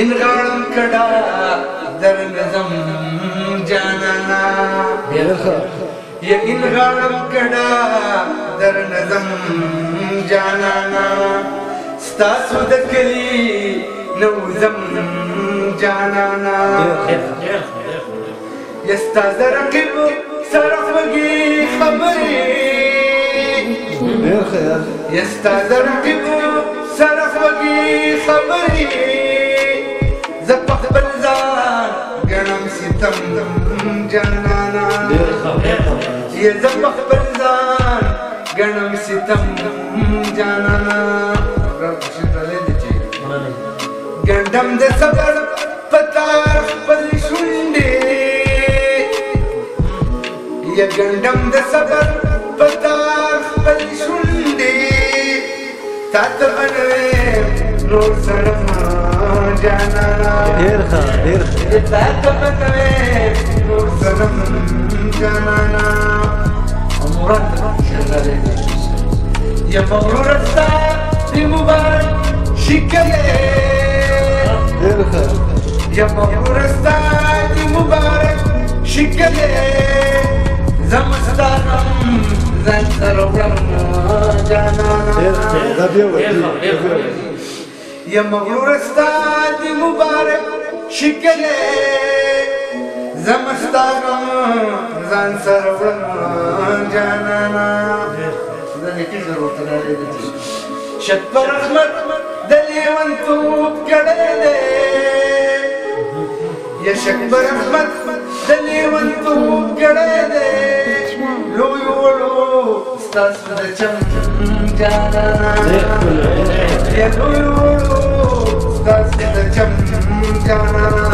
ان غړم کډا در نظم جانانا یا ان غړم کډا در نظم جانانا ستاسو د کلی نوزم جانانا يستاذ رقيب صرف وقي خبري يستاذ رقيب صرف وقي خبري زبق بلزان قنم ستم جانانا يزبق بلزان قنم ستم جانانا قندم ده صبر پتار خپل شونډې یا ګندم د صبر پتار خپل شونډې تا ته انوې نور سره جانانا ډېر ښه تا ته انوې نور سره جانانا مراد شغاله یا مغرور ستا دی مبارک شکلې يا مغرور استاذ مبارك شكله زمستانم زنتر جانانا يا مغرور استاذ مبارك شكله زمستانم زنتر جانانا شد رحمت دليون توب كدله يا شكبر احمد دليون توب كدله لو يولو استاذ دچم جانانا يا لو يولو استاذ دچم جانانا